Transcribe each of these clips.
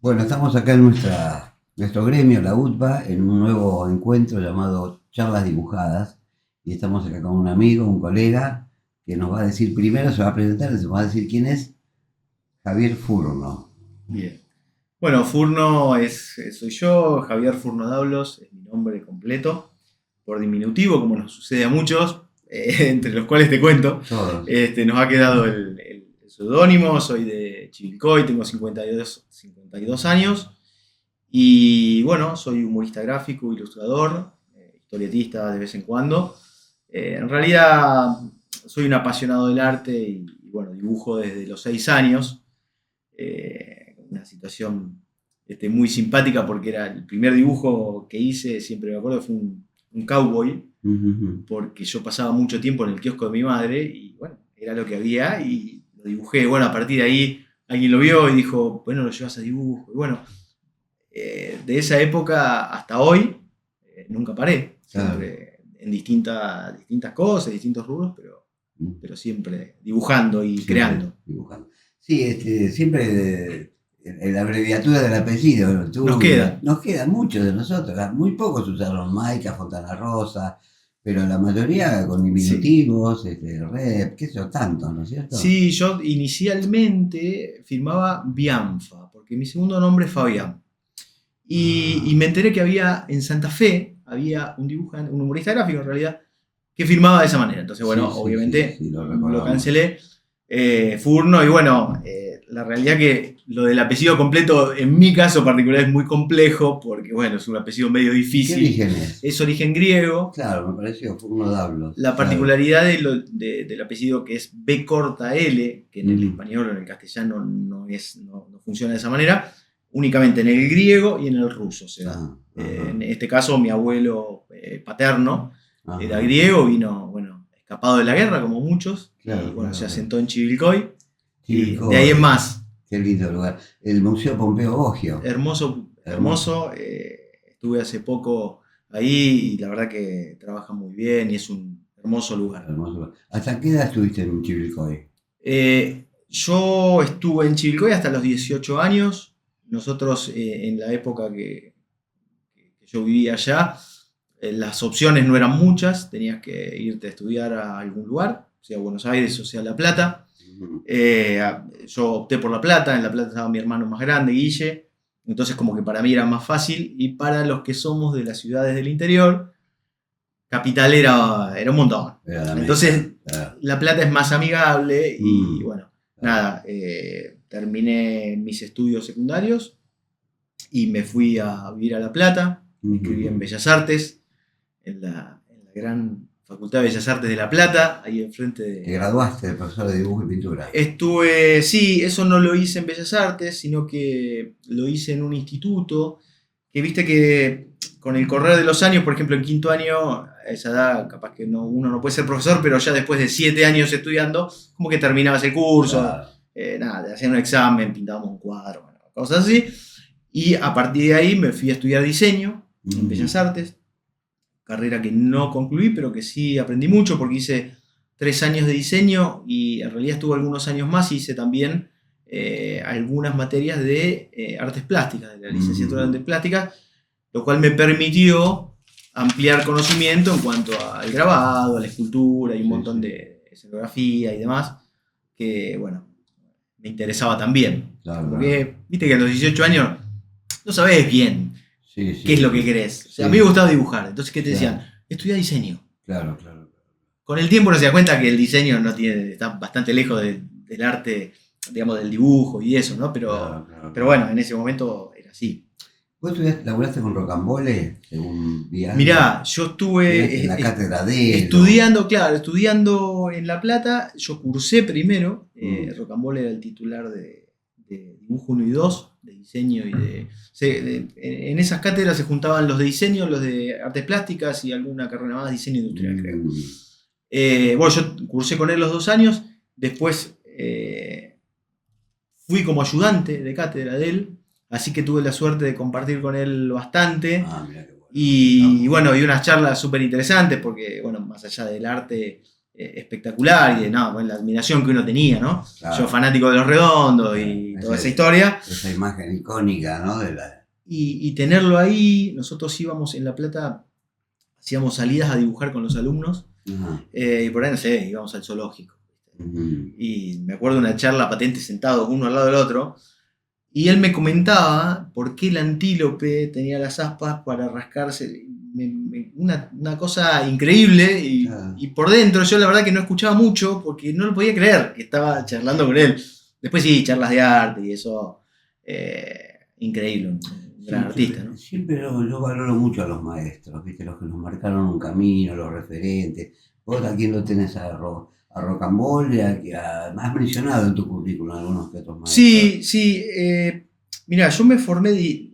Bueno, estamos acá en nuestro gremio, la UTBA, en un nuevo encuentro llamado Charlas Dibujadas. Y estamos acá con un amigo, un colega, que nos va a decir primero, se va a presentar, y nos va a decir quién es Javier Furno. Bien. Bueno, Furno soy yo, Javier Furno Dablos, es mi nombre completo, por diminutivo, como nos sucede a muchos, entre los cuales te cuento. Todos. Nos ha quedado el seudónimo, soy de Chivilcoy, tengo 52 años, y bueno, soy humorista gráfico, ilustrador, historietista de vez en cuando. En realidad soy un apasionado del arte y bueno, dibujo desde los 6 años. Una situación muy simpática porque era el primer dibujo que hice, siempre me acuerdo, fue un cowboy, Ujú. porque yo pasaba mucho tiempo en el kiosco de mi madre y bueno, era lo que había y lo dibujé. Bueno, a partir de ahí alguien lo vio y dijo, bueno, lo llevas a dibujo. Y bueno, de esa época hasta hoy, nunca paré, Claro. siempre en distintas cosas, distintos rubros, Mm. pero siempre dibujando y Siempre creando. dibujando. Sí, siempre en la abreviatura del apellido, ¿no? Nos queda. Nos quedan muchos de nosotros, muy pocos usaron Maica, Fontana Rosa, pero la mayoría con Sí. diminutivos, Rep, qué sé yo, tantos, ¿no es cierto? Sí, yo inicialmente firmaba Bianfa, porque mi segundo nombre es Fabián. Y Ah, me enteré que había en Santa Fe, había un dibujante, un humorista gráfico en realidad, que firmaba de esa manera. Entonces, sí, bueno, sí, sí, obviamente sí, lo lo recordamos. cancelé. Furno, y bueno, la realidad que lo del apellido completo, en mi caso particular, es muy complejo, porque bueno, es un apellido medio ¿Qué difícil. origen es? Es origen griego. Claro, me pareció, fue uno de Dablos, La claro. particularidad del apellido, que es B corta L, que en el Mm, español o en el castellano no funciona de esa manera, únicamente en el griego y en el ruso se da. ah, ajá, En este caso, mi abuelo paterno era ajá, griego, vino, bueno, escapado de la guerra, como muchos, y claro, bueno, se claro, claro. asentó en Chivilcoy, y de ahí en Chivilcoy, más. qué lindo lugar. El Museo Pompeo Boggio, Hermoso, hermoso, hermoso. Estuve hace poco ahí y la verdad que trabaja muy bien y es un hermoso lugar. hermoso lugar. ¿Hasta qué edad estuviste en Chivilcoy? Yo estuve en Chivilcoy hasta los 18 años. Nosotros, en la época que yo vivía allá, las opciones no eran muchas. Tenías que irte a estudiar a algún lugar, sea Buenos Aires o sea La Plata. Ujú. Yo opté por La Plata. En La Plata estaba mi hermano más grande, Guille. Entonces como que para mí era más fácil. Y para los que somos de las ciudades del interior, Capital era un montón. Era la meca, Entonces, claro. La Plata es más amigable y Mm, bueno, claro. nada, terminé mis estudios secundarios y me fui a vivir a La Plata. Me Ujú, inscribí en ujú. Bellas Artes, en la gran Facultad de Bellas Artes de La Plata, ahí enfrente Te de... graduaste de profesor de dibujo y pintura. Estuve, sí, eso no lo hice en Bellas Artes, sino que lo hice en un instituto, que viste que con el correr de los años, por ejemplo, en quinto año, a esa edad, capaz que uno no puede ser profesor, pero ya después de 7 años estudiando, como que terminabas el curso, Claro. nada, te hacían un examen, pintábamos un cuadro, bueno, cosas así. Y a partir de ahí me fui a estudiar diseño en Ujú. Bellas Artes, carrera que no concluí, pero que sí aprendí mucho porque hice 3 años de diseño y en realidad estuve algunos años más y hice también algunas materias de artes plásticas, de la Ujú, licenciatura en ujú. artes plásticas, lo cual me permitió ampliar conocimiento en cuanto al grabado, a la escultura y un Sí, montón sí, de escenografía y demás, que bueno, me interesaba también. claro, Como claro. que, viste que a los 18 años no sabés bien Sí, qué es sí, lo que sí. querés. O sea, a mí me Sí, gustaba dibujar, entonces, ¿qué te decían? claro, Estudia diseño. claro, claro. Con el tiempo uno se da cuenta que el diseño no tiene, está bastante lejos del arte, digamos, del dibujo y eso, ¿no? Claro, claro, Pero claro. bueno, en ese momento era así. ¿Vos laburaste con Rocambole, según vi algo? Mirá, yo Estuviste estuve en la cátedra de ello. estudiando, claro, estudiando en La Plata. Yo cursé primero. Mm, Rocambole era el titular de dibujo uno y 2 de diseño y en esas cátedras se juntaban los de diseño, los de artes plásticas y alguna carrera más, diseño industrial, creo. mm, Bueno, yo cursé con él los 2 años. Después fui como ayudante de cátedra de él, así que tuve la suerte de compartir con él bastante. ah, mira qué bueno, qué Y capo. bueno, y unas charlas súper interesantes porque, bueno, más allá del arte, espectacular y de bueno, la admiración que uno tenía, ¿no? Claro. Yo fanático de Los Redondos y toda esa historia. Esa imagen icónica, ¿no? Y tenerlo ahí, nosotros íbamos en La Plata, hacíamos salidas a dibujar con los alumnos, y por ahí, no sé, íbamos al zoológico. Y me acuerdo de una charla patente sentados uno al lado del otro, y él me comentaba por qué el antílope tenía las aspas para rascarse. Una cosa increíble, y por dentro yo la verdad que no escuchaba mucho porque no lo podía creer que estaba charlando con él. Después sí, charlas de arte y eso, increíble, un gran artista, ¿no? Siempre yo valoro mucho a los maestros, ¿viste? Los que nos marcaron un camino, los referentes. Vos aquí lo tenés a Rocambole, que has mencionado en tu currículum algunos que otros maestros. Sí. Mirá, yo me formé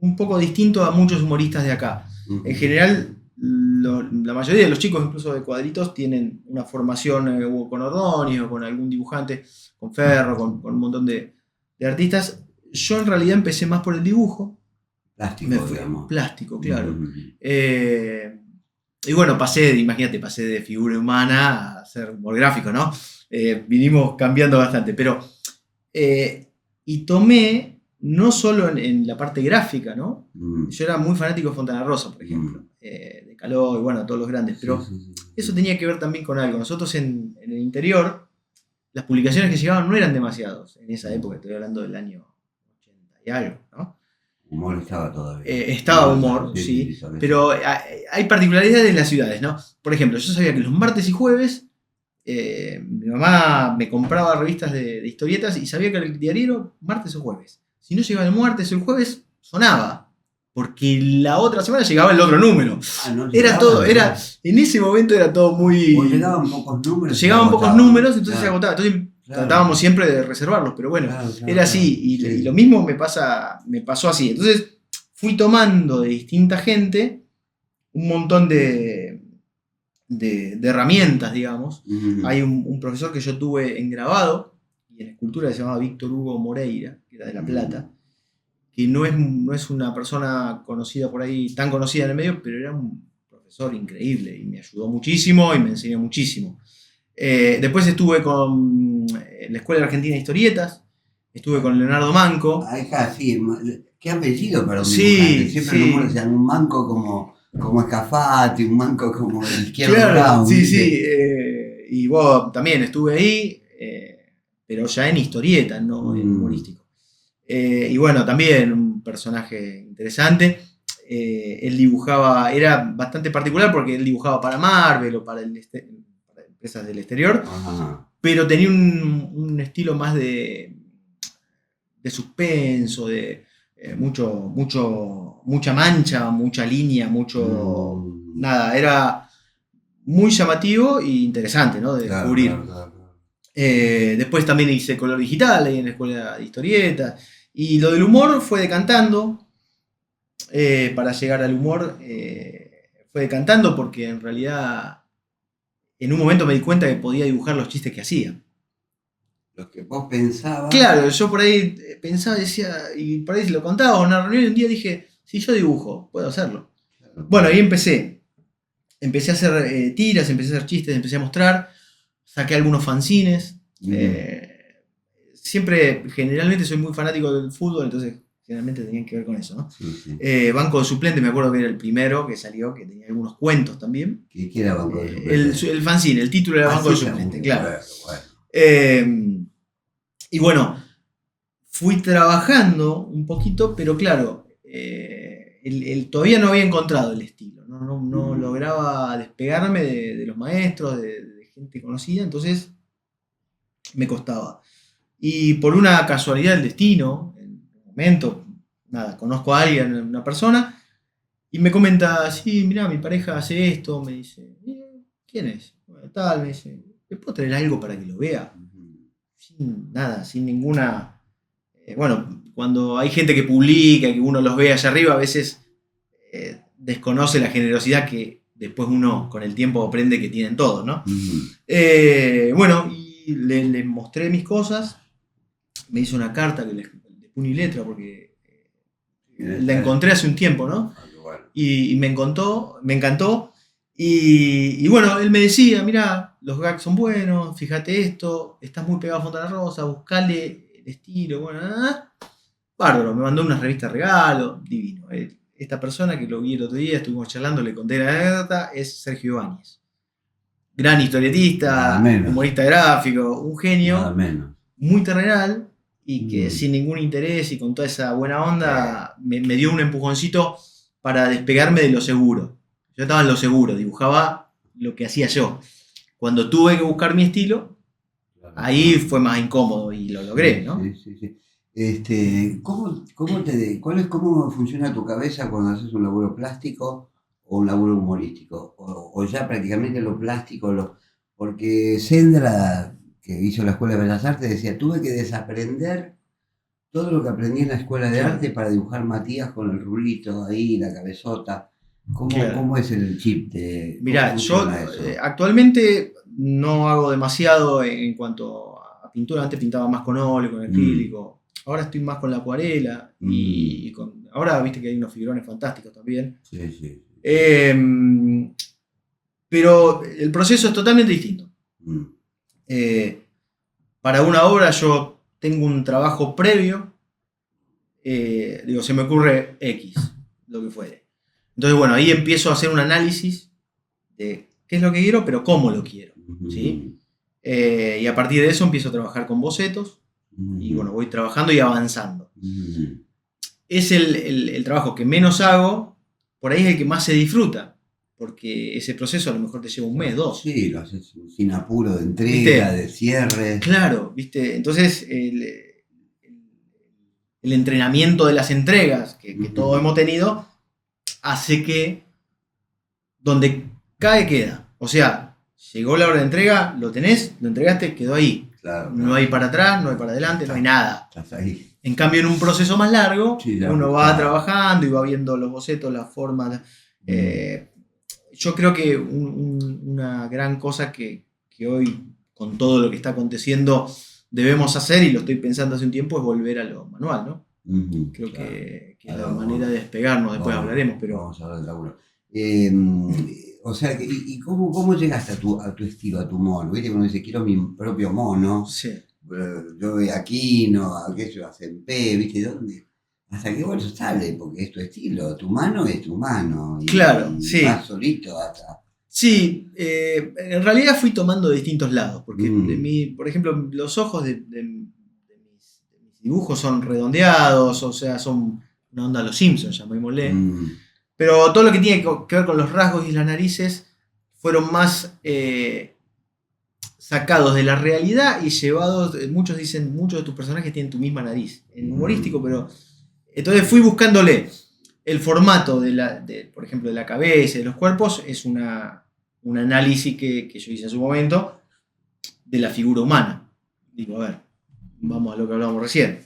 un poco distinto a muchos humoristas de acá. En general, la mayoría de los chicos, incluso de cuadritos, tienen una formación con Ordóñez o con algún dibujante, con Ferro, con un montón de artistas. Yo en realidad empecé más por el dibujo. Plástico, digamos. Plástico, claro. Y bueno, pasé de figura humana a ser humor gráfico, ¿no? Vinimos cambiando bastante, pero... y tomé, no solo en la parte gráfica, ¿no? Yo era muy fanático de Fontana Rosa, por ejemplo, de Caló y bueno, todos los grandes, pero eso tenía que ver también con algo. Nosotros en el interior, las publicaciones que llegaban no eran demasiados en esa época, estoy hablando del año 80 y algo, ¿no? Humor estaba todavía. Estaba humor, sí, pero hay particularidades en las ciudades, ¿no? Por ejemplo, yo sabía que los martes y jueves mi mamá me compraba revistas de historietas y sabía que el diario martes o jueves. Si no llegaba el martes o el jueves, sonaba. Porque la otra semana llegaba el otro número. No era todo, en ese momento era todo muy... O llegaban pocos números. Llegaban pocos números, entonces se agotaba. Entonces tratábamos siempre de reservarlos, pero bueno, era así. Y lo mismo me pasó así. Entonces fui tomando de distinta gente un montón de herramientas, digamos. Hay un profesor que yo tuve en grabado y en escultura que se llamaba Víctor Hugo Moreira, que era de La Plata, que no es una persona conocida por ahí, tan conocida en el medio, pero era un profesor increíble y me ayudó muchísimo y me enseñó muchísimo. Después estuve con la Escuela Argentina de Historietas, estuve con Leonardo Manco. Sí, qué apellido para un dibujante. Siempre el humor decían un manco como Escafati, un manco como el Izquierdo Brown. Sí. Y vos también estuve ahí, pero ya en historieta, no en humorístico. Y bueno, también un personaje interesante. Él dibujaba, era bastante particular porque él dibujaba para Marvel o para empresas del exterior, pero tenía un estilo más de suspenso, de mucha mancha, mucha línea, nada, era muy llamativo e interesante, ¿no? De descubrir. Claro. Después también hice color digital ahí en la escuela de historietas. Y lo del humor fue decantando. Para llegar al humor fue decantando porque en realidad en un momento me di cuenta que podía dibujar los chistes que hacía. Lo que vos pensabas. Claro, yo por ahí pensaba y decía, y por ahí se lo contaba en una reunión y un día dije, si yo dibujo, puedo hacerlo. Claro. Bueno, ahí empecé a hacer tiras, empecé a hacer chistes, empecé a mostrar, saqué algunos fanzines. Siempre, generalmente soy muy fanático del fútbol, entonces generalmente tenían que ver con eso, ¿no? Sí. Banco de Suplente, me acuerdo que era el primero que salió, que tenía algunos cuentos también. ¿Qué era Banco de Suplente? El fanzine, el título era Banco de Suplente, claro. Bueno. Y bueno, fui trabajando un poquito, pero claro, todavía no había encontrado el estilo, no lograba despegarme de los maestros, de gente conocida, entonces me costaba. Y por una casualidad del destino, en un momento, nada, conozco a alguien, una persona, y me comenta, sí, mirá, mi pareja hace esto, me dice, ¿quién es? Bueno, tal, me dice, ¿le puedo traer algo para que lo vea? Sin ninguna... bueno, cuando hay gente que publica, que uno los ve allá arriba, a veces desconoce la generosidad que después uno con el tiempo aprende que tienen todos, ¿no? Bueno, y le mostré mis cosas, me hizo una carta de puño y letra porque la encontré hace un tiempo, ¿no? Y me encantó. Y bueno, él me decía, mira, los gags son buenos, fíjate esto, estás muy pegado a Fontana Rosa, buscale el estilo, bueno, bárbaro, me mandó una revista regalo, divino. Esta persona que lo vi el otro día, estuvimos charlando, le conté la anécdota, es Sergio Ibáñez. Gran Nada historietista, menos, humorista gráfico, un nada genio, menos. muy terrenal y que Mm. sin ningún interés y con toda esa buena onda me dio un empujoncito para despegarme de lo seguro. Yo estaba en lo seguro, dibujaba lo que hacía yo. Cuando tuve que buscar mi estilo, Claro, ahí fue más incómodo y lo logré, sí, ¿no? sí, sí, sí. ¿Cómo funciona tu cabeza cuando haces un laburo plástico o un laburo humorístico? O ya prácticamente lo plástico, porque Sendra, que hizo la Escuela de Bellas Artes, decía, tuve que desaprender todo lo que aprendí en la Escuela de Claro, Arte para dibujar Matías con el rulito ahí, la cabezota. claro. ¿Cómo es el chip cómo Mirá, funciona yo eso? actualmente no hago demasiado en cuanto a pintura. Antes pintaba más con óleo, con Mm, acrílico. Ahora estoy más con la acuarela mm, ahora viste que hay unos fibrones fantásticos también. sí, sí, sí, sí. Em, pero el proceso es totalmente distinto. Mm, Eh, para una obra yo tengo un trabajo previo, digo, se me ocurre X, lo que fuere. Entonces, bueno, ahí empiezo a hacer un análisis de qué es lo que quiero, pero cómo lo quiero, ¿sí? mm, Y a partir de eso empiezo a trabajar con bocetos y mm, bueno, voy trabajando y avanzando. mm. Es el trabajo que menos hago, por ahí es el que más se disfruta, porque ese proceso a lo mejor te lleva un mes, dos, Sí, lo haces sin apuro de entrega, ¿viste? de cierre. Claro, ¿viste? Entonces el entrenamiento de las entregas que todos Ujú, hemos tenido hace que donde cae queda. O sea, llegó la hora de entrega, lo tenés, lo entregaste, quedó ahí. claro, No hay claro. para atrás, no hay para adelante, no hay nada. Estás ahí. En cambio, en un proceso más largo, Sí, ya uno va ajustado. trabajando y va viendo los bocetos, las formas. Mm, eh, yo creo que una gran cosa que hoy, con todo lo que está aconteciendo, debemos hacer, y lo estoy pensando hace un tiempo, es volver a lo manual, ¿no? ujú, Creo claro. que es la Ahora manera de despegarnos, después hablaremos, pero vamos a hablar del laburo. O sea, ¿y cómo llegaste a tu estilo, a tu mono? ¿Viste? Cuando dice, quiero mi propio mono, sí. yo voy aquí, no, aquello hacen P, ¿viste? ¿Dónde? Hasta que bueno sale, porque es tu estilo, tu mano es tu mano, Claro, y vas sí. solito hasta. Sí, en realidad fui tomando de distintos lados, porque Mm, por ejemplo, los ojos de mis dibujos son redondeados, o sea, son una onda a los Simpsons, llamémosle. mm, Pero todo lo que tiene que ver con los rasgos y las narices fueron más sacados de la realidad y llevados, muchos dicen, muchos de tus personajes tienen tu misma nariz, en humorístico, mm, pero entonces fui buscándole el formato por ejemplo, de la cabeza, de los cuerpos, es un análisis que yo hice en su momento de la figura humana. Digo, a ver, vamos a lo que hablábamos recién.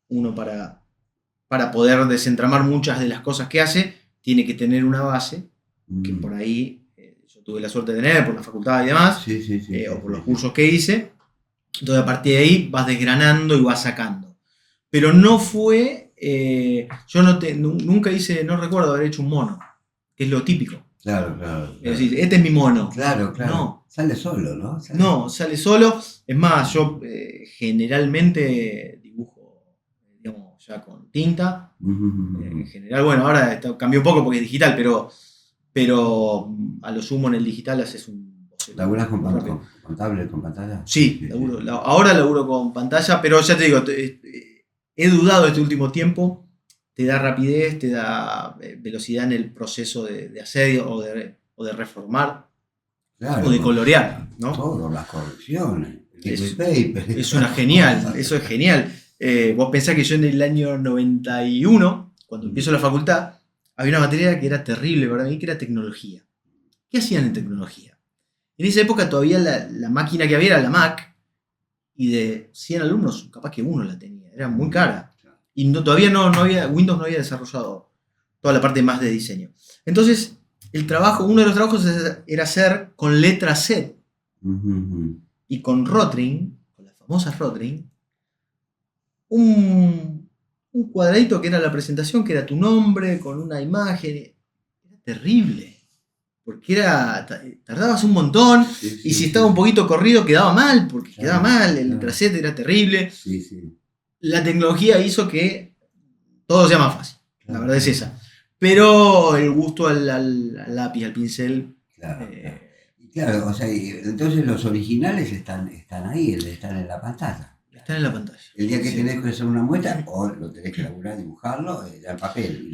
Uno para poder desentramar muchas de las cosas que hace, tiene que tener una base, que por mm. ahí yo tuve la suerte de tener por la facultad y demás, Sí, sí, sí, sí, o por sí, los sí. cursos que hice. Entonces a partir de ahí vas desgranando y vas sacando. Pero no fue, yo nunca hice, no recuerdo haber hecho un mono, que es lo típico. Claro, claro, Es claro. decir, este es mi mono. Claro, claro. No, Sale solo, ¿no? no, sale solo. Es más, yo generalmente dibujo, digamos, ya con tinta. Ujú, ujú, En ujú. general, bueno, ahora cambió un poco porque es digital, pero a lo sumo en el digital haces un boceto ¿Laburas con, muy rápido. con tablet, con pantalla? Sí, Sí, sí, sí, sí. ahora laburo con pantalla, pero ya te digo, he dudado este último tiempo. Te da rapidez, te da velocidad en el proceso de hacer o de reformar o de Claro, colorear, ¿no? todo, las correcciones, el liquid Es, paper, es una esas genial, cosas. eso es genial. Vos pensás que yo en el año 91, cuando empiezo la facultad, había una materia que era terrible para mí, que era tecnología. ¿Qué hacían en tecnología? En esa época todavía la máquina que había era la Mac, y de 100 alumnos, capaz que uno la tenía, era muy cara. Y todavía no había, Windows no había desarrollado toda la parte más de diseño. Entonces, uno de los trabajos era hacer con letra Z Ujú, ujú. y con Rotring, con las famosas Rotring, un cuadradito que era la presentación, que era tu nombre con una imagen. Era terrible. porque tardabas un montón, Sí, y si sí, estaba un poquito corrido quedaba mal, porque claro, quedaba mal, el claro. tracete era terrible. Sí, sí, La tecnología hizo que todo sea más fácil, la claro, verdad es esa. Pero el gusto al lápiz, al pincel, claro, claro. eh, Y claro, o sea, entonces los originales están ahí, están en la pantalla. está en la pantalla. El día que Sí. tenés que hacer una muestra, o lo tenés que laburar, dibujarlo, ya en papel.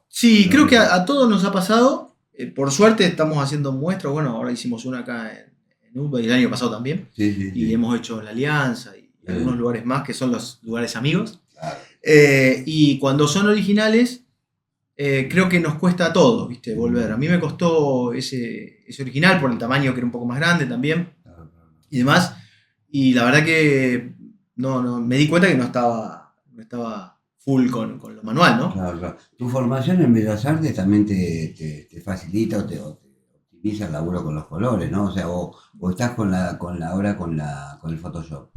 Sí, lo creo que resolvés. a todos nos ha pasado. Por suerte estamos haciendo muestras. Bueno, ahora hicimos una acá en UBA y el año pasado también. Sí, sí, Y sí. hemos hecho en La Alianza y algunos lugares más que son los lugares amigos. Claro. Y cuando son originales, creo que nos cuesta a todos, ¿viste? Volver. A mí me costó ese original por el tamaño que era un poco más grande también Claro, claro. y demás. Y la verdad que no me di cuenta que no estaba full con lo manual, ¿no? Claro, claro. Tu formación en Bellas Artes también te facilita o te optimiza el laburo con los colores, ¿no? O sea, o estás ahora con el Photoshop.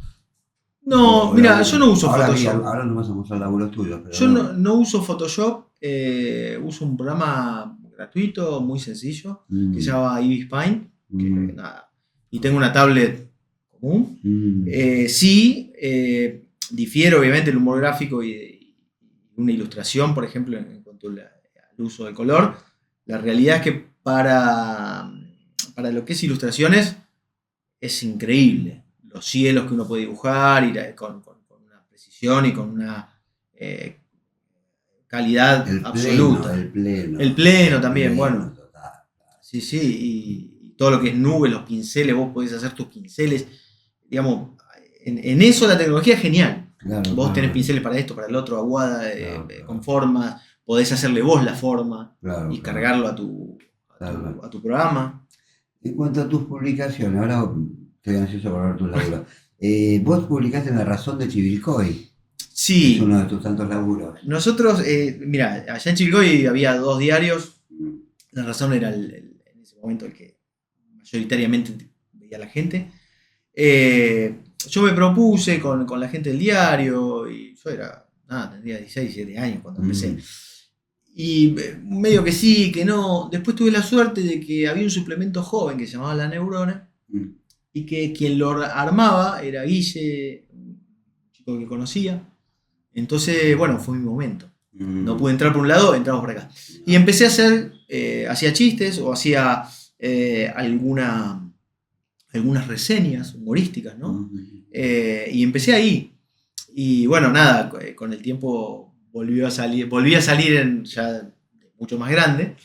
No, mira, yo no uso Ahora, Photoshop. ahora no vas a mostrar laburos tuyos, pero Yo no uso Photoshop, uso un programa gratuito, muy sencillo, que se Mm, llama Ibis Paint, que mm, nada, y tengo una tablet común. mm, Sí, difiere obviamente el humor gráfico y una ilustración, por ejemplo, en cuanto al uso de color. La realidad es que para lo que es ilustraciones es increíble. Los cielos que uno puede dibujar con una precisión y con una eh, calidad absoluta. El pleno también, bueno. Total. Sí, sí, y todo lo que es nubes, los pinceles, vos podés hacer tus pinceles. Digamos, en eso la tecnología es genial. Claro, Vos tenés claro, pinceles para esto, para el otro, aguada, claro, claro, con formas, podés hacerle vos la forma claro, y claro, cargarlo claro. a tu programa. En cuanto a tus publicaciones, ahora estoy ansioso por ver tus laburos. Vos publicaste en La Razón de Chivilcoy, que es Sí, uno de tus tantos laburos. nosotros, mira, allá en Chivilcoy había 2 diarios. Mm, La Razón era en ese momento el que mayoritariamente veía la gente. Yo me propuse con la gente del diario y yo tendría 16, 17 años cuando empecé. mm, Y medio que sí, que no. Después tuve la suerte de que había un suplemento joven que se llamaba La Neurona mm, y que quien lo armaba era Guille, un chico que conocía. Entonces, bueno, fue mi momento. No pude entrar por un lado, entramos por acá. Y empecé a hacer, hacía chistes o hacía algunas reseñas humorísticas, ¿no? Y empecé ahí. Y bueno, nada, con el tiempo volví a salir ya mucho más grande,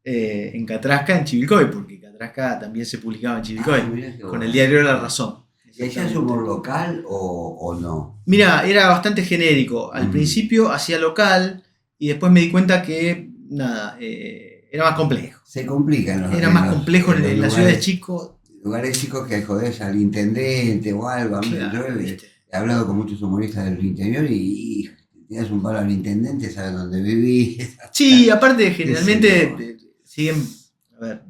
en Catrasca, en Chivilcoy, porque Catrasca también se publicaba en Chivilcoy, Mirá qué con el bueno. diario La Razón. ¿Y hacías humor local o no? Mira, era bastante genérico. Al Mm, principio hacía local y después me di cuenta que, nada, era más complejo. Se complica Era más complejo en los en las ciudades chicos. lugares chicos que jodés al intendente o algo. Yo Claro, ¿viste? he hablado con muchos humoristas del interior y tienes un palo al intendente, saben dónde vivís. Sí, aparte, Qué sé yo. generalmente siguen. A ver,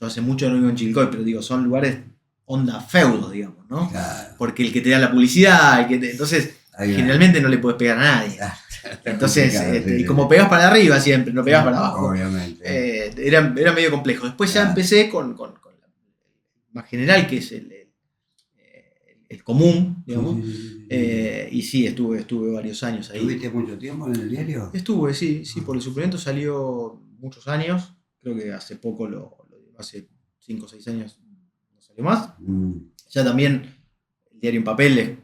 yo hace mucho no vivo en Chivilcoy, pero digo, son lugares onda feudos, digamos, ¿no? Claro, Porque el que te da la publicidad, entonces, ahí va. generalmente no le puedes pegar a nadie. Claro, está Entonces, complicado, sí, y sí, como sí. pegás para arriba siempre, no pegás para abajo. Obviamente. Era medio complejo. Después ya Claro. empecé con la más general, que es el común, Sí, digamos. sí, sí, sí. Y sí, estuve varios años ahí. ¿Tuviste mucho tiempo en el diario? Estuve, sí, por el suplemento salió muchos años. Creo que hace poco, hace 5 o 6 años no salió más. Mm, Ya también el diario en papel,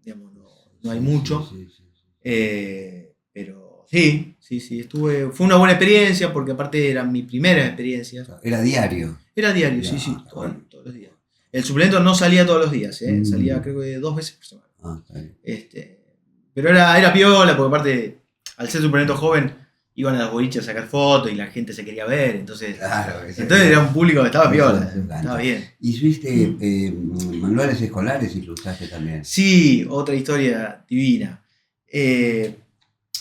digamos, no hay sí, mucho. sí, sí, sí. Pero sí, estuve. Fue una buena experiencia porque aparte eran mis primeras experiencias. Era diario. Era diario, Ya, sí, está bueno. todos los días. El suplemento no salía todos los días, Mm. salía creo que 2 veces por semana. Ah, está bien. Pero era piola, porque aparte, al ser suplemento joven, iban a las boliches a sacar fotos y la gente se quería ver, entonces Claro, era un público que estaba Eso piola, es gancho. estaba bien. ¿Hiciste manuales escolares ilustraste también? Sí, otra historia divina.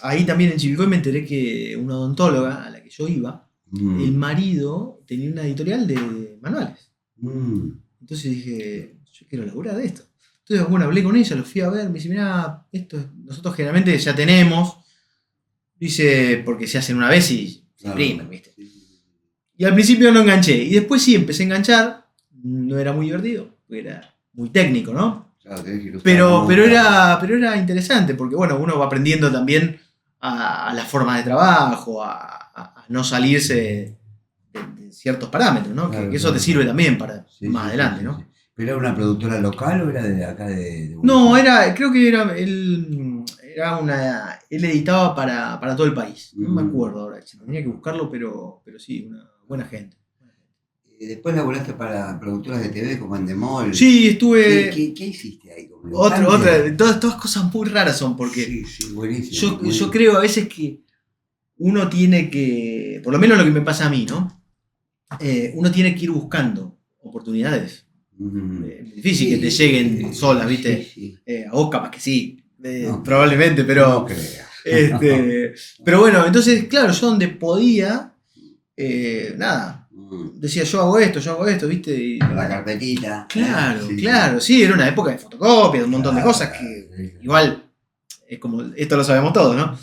Ahí también en Chivilcoy me enteré que una odontóloga a la que yo iba, Mm, el marido tenía una editorial de manuales. mm, Entonces dije, yo quiero laburar de esto. Entonces, bueno, hablé con ella, lo fui a ver, me dice, mirá, nosotros generalmente ya tenemos, dice, porque se hacen una vez y se claro. imprimen, ¿viste? Sí, sí, sí. Y al principio no enganché. Y después sí, empecé a enganchar. No era muy divertido, porque era muy técnico, ¿no? Claro, tenés que ilustrar Pero, como pero, un era, pero era interesante, porque bueno, uno va aprendiendo también a las formas de trabajo, a no salirse de ciertos parámetros, ¿no? claro, Que eso te claro, sirve claro. también para Sí, más sí, sí, adelante, sí, ¿no? sí. ¿Pero era una productora local o era de acá de Buenos No, Aires? creo que él editaba para todo el país. No me Mm. acuerdo ahora, tendría que buscarlo, pero sí, una buena gente. Después laburaste para productoras de TV como Endemol. Sí, ¿Qué, estuve. qué, qué hiciste ahí como dibujante? Todas cosas muy raras son, porque Sí, sí, buenísimo. yo creo a veces que uno tiene que, por lo menos lo que me pasa a mí, ¿no? Uno tiene que ir buscando oportunidades. Es difícil que te lleguen solas, ¿viste? Sí, sí. A vos capaz que sí, No probablemente, no pero, creas. pero bueno, entonces, claro, yo donde podía, nada, Mm. decía yo hago esto, ¿viste? Y, Con la carpetita. claro, Sí, claro, sí, era una época de fotocopias, de un montón de claro, cosas claro, que sí, igual, es como, esto lo sabemos todos, ¿no?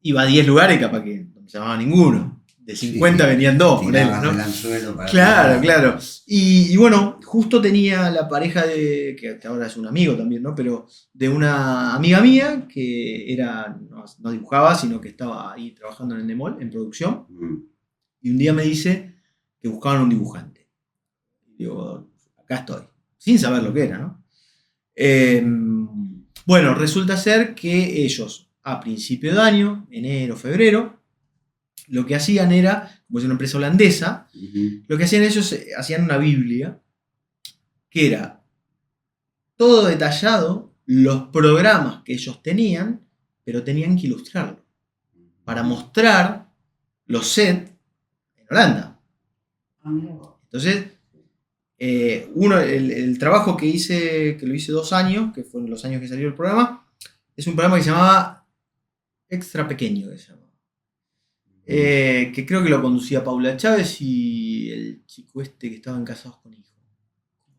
Iba a 10 lugares y capaz que no me llamaba ninguno. De 50 sí. venían dos, ponele, Tirabas ¿no? el anzuelo para Claro, tirar. claro. Y bueno, justo tenía la pareja que ahora es un amigo también, ¿no? Pero de una amiga mía que no dibujaba, sino que estaba ahí trabajando en el Endemol, en producción. Mm. Y un día me dice que buscaban un dibujante. Y digo, acá estoy. Sin saber lo que era, ¿no? Bueno, resulta ser que ellos, a principio de año, enero, febrero, lo que hacían era, como es una empresa holandesa, Ujú. lo que hacían ellos, hacían una Biblia que era todo detallado, los programas que ellos tenían, pero tenían que ilustrarlo para mostrar los sets en Holanda. Ah, mirá vos. Entonces, el trabajo que hice, que lo hice 2 años, que fueron los años que salió el programa, es un programa que se llamaba Extra Pequeño, que se llama. Que creo que lo conducía Paula Chávez y el chico este que estaban casados con hijos.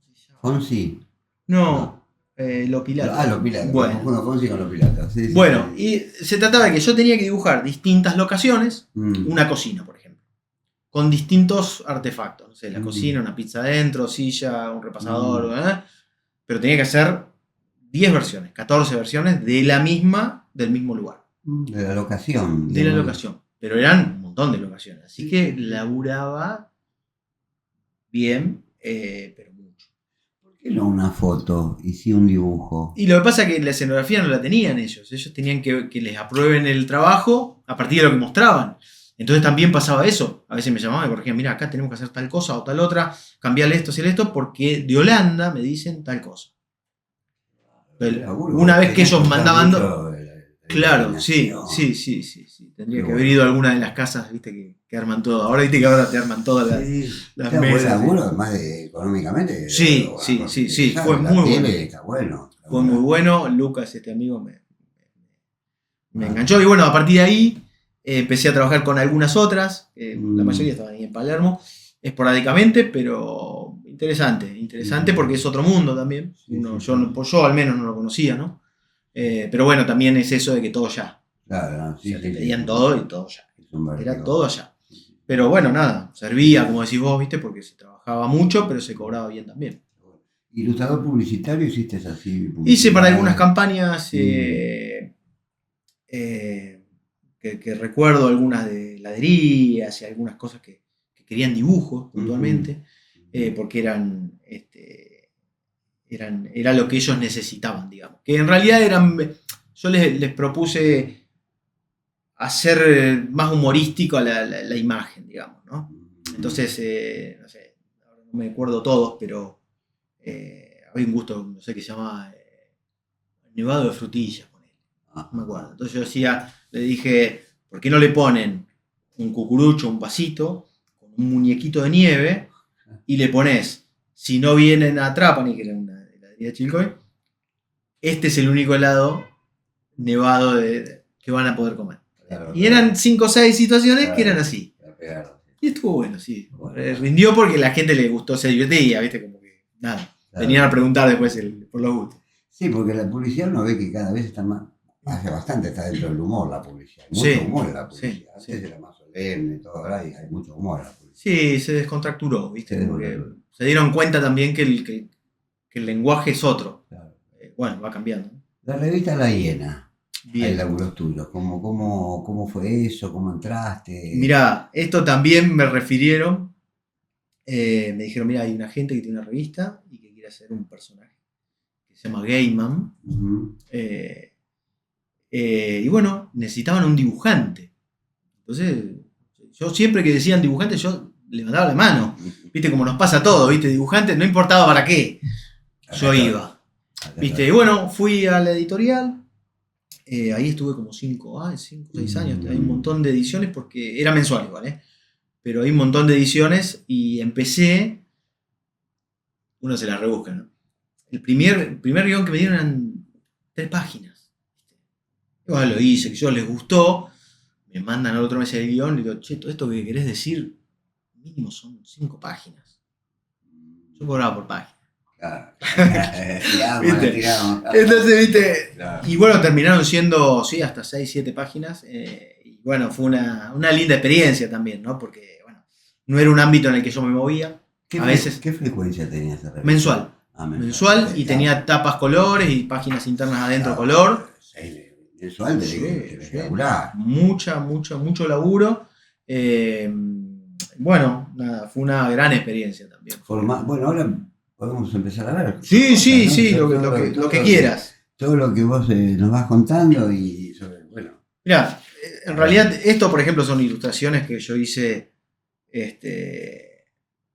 ¿Cómo se llama? Fonsi. No. No, Lo Pilato. Los Piratas. Me Bueno, confundo Fonsi con los Piratas. Sí, sí, bueno, sí. y se trataba de que yo tenía que dibujar distintas locaciones, Mm. una cocina, por ejemplo, con distintos artefactos. No sé, la Mm. cocina, una pizza adentro, silla, un repasador, Mm. pero tenía que hacer 10 versiones, 14 versiones del mismo lugar, De la locación. de la digamos. locación. Pero eran un montón de locaciones, así que laburaba bien, pero mucho. ¿Por qué no una foto y sí un dibujo? Y lo que pasa es que la escenografía no la tenían ellos. Ellos tenían que les aprueben el trabajo a partir de lo que mostraban. Entonces también pasaba eso. A veces me llamaban y me corregían, mira, acá tenemos que hacer tal cosa o tal otra, cambiarle esto, hacer esto, porque de Holanda me dicen tal cosa. Laburo, Una vez que tenés ellos usar mandaban... mucho la Claro, sí. Tendría Qué que haber bueno. ido a alguna de las casas, viste, que arman todo. Ahora viste que ahora te arman todas Sí, las está buen mesas. laburo, además de económicamente. Sí, bueno, sí, porque sí, sí, ya fue la muy tele bueno. Está bueno. Está Fue muy bueno. Lucas, este amigo, me Ah. enganchó. Y bueno, a partir de ahí empecé a trabajar con algunas otras. La mayoría estaban ahí en Palermo, esporádicamente, pero interesante porque es otro mundo también. Sí, sí, Yo al menos no lo conocía, ¿no? Pero bueno, también es eso de que todo ya. Claro, no, O sí, sea, te sí, pedían sí, todo y todo ya. es un Era vértigo. todo allá. Pero bueno, nada, servía, como decís vos, ¿viste? Porque se trabajaba mucho, pero se cobraba bien también. ¿Ilustrador publicitario hiciste así? Hice para algunas publicidad? campañas Mm. que recuerdo, algunas de heladerías y algunas cosas que querían dibujos puntualmente, porque era lo que ellos necesitaban, digamos. Que en realidad yo les propuse hacer más humorístico la imagen, digamos, ¿no? Entonces, no sé, ahora no me acuerdo todos, pero había un gusto, no sé, que se llamaba Nevado de Frutillas, ponele. No me acuerdo. Entonces le dije, ¿por qué no le ponen un cucurucho, un vasito, con un muñequito de nieve, y le pones, si no vienen a Trapani, que era una heladería de Chilcoy, este es el único helado nevado que van a poder comer? Claro, Y eran 5 o 6 situaciones que eran claro, así. la pegaron. Y estuvo bueno, sí. Bueno. Rindió porque la gente le gustó, se divertía, ¿viste? Como que nada. Claro. Venían a preguntar después por los gustos. Sí, porque la publicidad uno ve que cada vez está más, hace bastante está dentro del humor la publicidad. Hay Sí, mucho humor en la publicidad. sí, Antes sí. era más solemne, todo, ahora hay mucho humor en la publicidad. Sí, se descontracturó, ¿viste? Se Porque descontracturó. se dieron cuenta también que el lenguaje es otro. Claro. Bueno, va cambiando. La revista La Hiena, hay Bien. laburos tuyos. ¿Cómo fue eso? ¿Cómo entraste? Mirá, esto también me refirieron. Me dijeron, mira, hay una gente que tiene una revista y que quiere hacer un personaje que se llama Gaiman. Ujú. Y bueno, necesitaban un dibujante. Entonces, yo siempre que decían dibujante, yo levantaba la mano. Viste, como nos pasa a todos, viste, dibujante, no importaba para qué, yo Acá está. iba. Acá Viste, está. y bueno, fui a la editorial. Ahí estuve como 5 o 6 años. Hay un montón de ediciones porque era mensual igual, ¿eh? Pero hay un montón de ediciones y empecé. Uno se la rebusca, ¿no? El primer guión que me dieron eran 3 páginas. Igual lo hice, que yo les gustó. Me mandan al otro mes el guión y digo, che, todo esto que querés decir, mínimo son 5 páginas. Yo cobraba por página. Claro. ¿Viste? Tiramos. Entonces, viste. Claro. Y bueno, terminaron siendo, sí, hasta 6, 7 páginas. Y bueno, fue una linda experiencia también, ¿no? Porque, bueno, no era un ámbito en el que yo me movía. A veces. ¿Qué frecuencia tenías esa revista? Mensual. Ah, Mensual y tenía tapas colores y páginas internas adentro color. Mensual tenés que laburar. Mucho laburo. Bueno, nada, fue una gran experiencia también. Bueno, ahora podemos empezar a ver. Sí, ¿no? lo que quieras. Todo lo que vos nos vas contando y bueno. Mirá, en realidad esto, por ejemplo, son ilustraciones que yo hice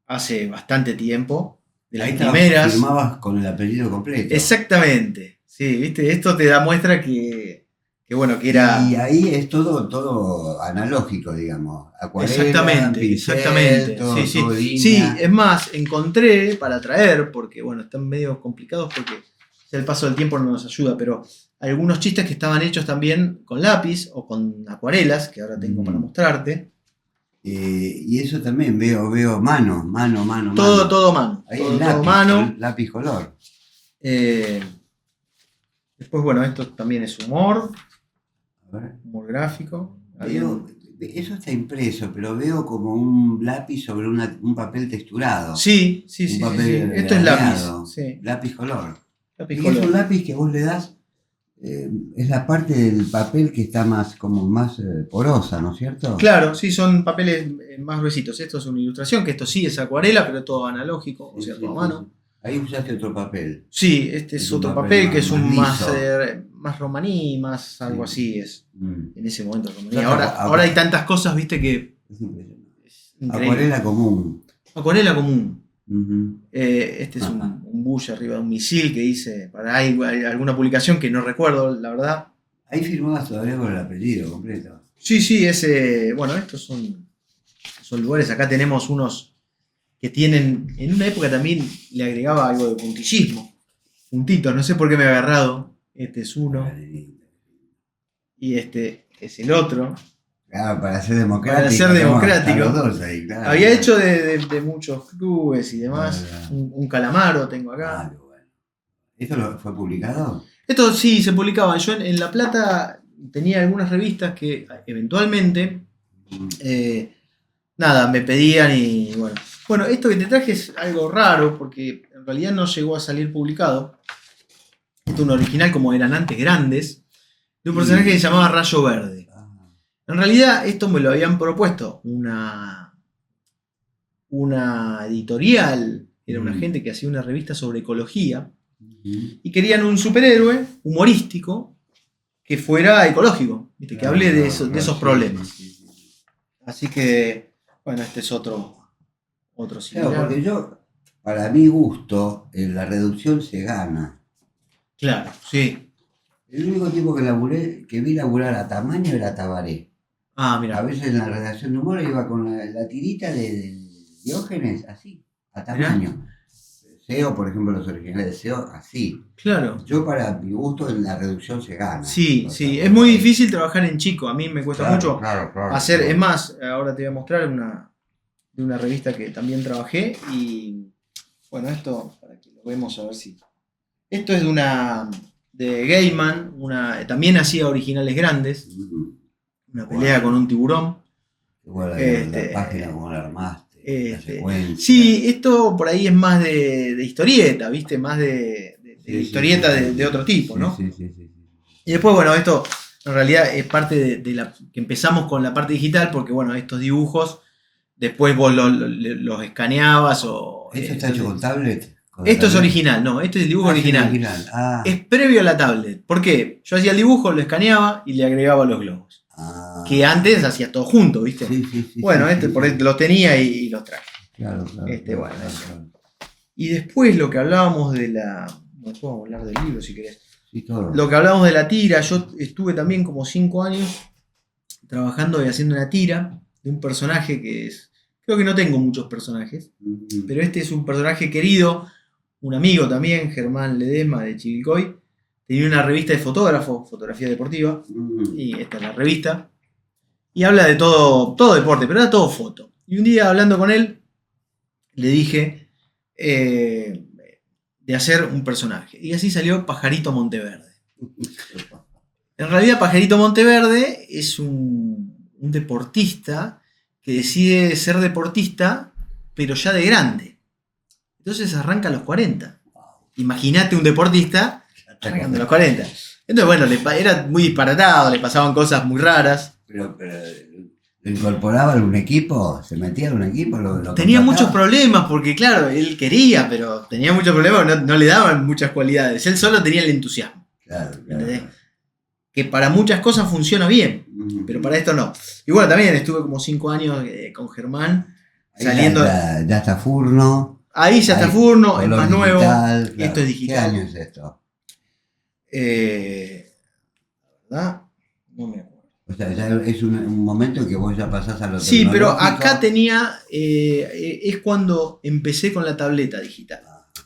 hace bastante tiempo. De las primeras. Firmabas con el apellido completo. Exactamente. Sí, viste, esto te da muestra que bueno, que era. Y ahí es todo analógico, digamos. Acuarela, Exactamente, pincel, exactamente. todo, Sí, sí. todo línea. Sí, es más, encontré para traer, porque bueno, están medio complicados porque el paso del tiempo no nos ayuda, pero algunos chistes que estaban hechos también con lápiz o con acuarelas, que ahora tengo para mostrarte. Y eso también veo mano. Todo mano. Ahí todo, el lápiz, todo mano. lápiz color. Después, bueno, esto también es humor. A ver. Humor gráfico. Eso está impreso, pero veo como un lápiz sobre un papel texturado. Sí. Papel Esto es lápiz. Sí. Lápiz color. Lápiz y color. es un lápiz que vos le das, es la parte del papel que está más porosa, ¿no es cierto? Claro, sí, son papeles más gruesitos. Esto es una ilustración, que esto sí es acuarela, pero todo analógico, o sea, todo a mano. Ahí usaste otro papel. Sí, este es otro papel que es un más romaní, más algo así es. En ese momento romaní. Ahora hay tantas cosas, viste, que es impresionante. Increíble. Acuarela común. Acuarela común. Uh-huh. Este es un bulle arriba de un misil que hice para hay alguna publicación que no recuerdo, la verdad. Ahí firmabas todavía con el apellido completo. Sí, ese. Bueno, estos son lugares. Acá tenemos unos que tienen. En una época también le agregaba algo de puntillismo. Puntitos, no sé por qué me he agarrado. Este es uno. Y este es el otro. Claro, para ser democrático. Para ser democrático. Los dos ahí, claro. Había hecho de muchos clubes y demás. Un calamaro tengo acá. Ah, bueno. ¿Esto fue publicado? Esto sí, se publicaba. Yo en La Plata tenía algunas revistas que eventualmente me pedían y bueno. Bueno, esto que te traje es algo raro porque en realidad no llegó a salir publicado. Esto es un original como eran antes grandes de un personaje que se llamaba Rayo Verde. En realidad esto me lo habían propuesto una editorial, era una gente que hacía una revista sobre ecología y querían un superhéroe humorístico que fuera ecológico, ¿viste? Que hable de esos problemas. Así que, bueno, este es otro similar. Claro, porque para mi gusto, en la reducción se gana. Claro, sí. El único tipo que vi laburar a tamaño era Tabaré. Ah, mira. A veces en la redacción de humor iba con la tirita de Diógenes, así, a tamaño. SEO, por ejemplo, los originales de SEO, así. Claro. Yo, para mi gusto, en la reducción se gana. Sí. Es muy difícil trabajar en chico. A mí me cuesta mucho hacer. Es más, ahora te voy a mostrar de una revista que también trabajé. Y bueno, esto, para que lo vemos a ver si. Esto es de Gaiman, también hacía originales grandes. Una pelea con un tiburón. Igual la página como la armaste. La secuencia. Sí, esto por ahí es más de historieta, ¿viste? Más de historieta de otro tipo, ¿no? Sí. Y después, bueno, esto en realidad es parte de la que empezamos con la parte digital, porque bueno, estos dibujos después vos los escaneabas o... ¿Esto está hecho con tablet? Esto es original, no, esto es el dibujo original. Es previo a la tablet. ¿Por qué? Yo hacía el dibujo, lo escaneaba y le agregaba los globos. Que antes hacía todo junto, ¿viste? Sí, bueno, por ahí los tenía y los traje. Claro. Bueno. Y después lo que hablábamos de la... No puedo hablar del libro si querés. Sí, todo. Lo que hablábamos de la tira, yo estuve también como 5 años trabajando y haciendo una tira de un personaje que es... Creo que no tengo muchos personajes, pero este es un personaje querido, un amigo también, Germán Ledesma de Chivilcoy. Tenía una revista de fotógrafo, fotografía deportiva, y esta es la revista. Y habla de todo deporte, pero era todo foto. Y un día hablando con él, le dije de hacer un personaje. Y así salió Pajarito Monteverde. En realidad Pajarito Monteverde es un deportista que decide ser deportista, pero ya de grande. Entonces arranca a los 40. Imagínate un deportista arrancando a los 40. Entonces, bueno, era muy disparatado, le pasaban cosas muy raras. Pero ¿lo incorporaba a algún equipo? ¿Se metía en un equipo? Tenía muchos problemas porque, claro, él quería, pero tenía muchos problemas, no le daban muchas cualidades. Él solo tenía el entusiasmo. Claro. Que para muchas cosas funciona bien, pero para esto no. Y bueno, también estuve como 5 años con Germán saliendo. Ya está Furno. Ahí ya está Furno, es más digital, nuevo. Claro. Esto es digital. ¿Qué año es esto? ¿Verdad? No me acuerdo. O sea, ya es un momento en que vos ya pasás a lo Sí, pero acá tenía. Es cuando empecé con la tableta digital.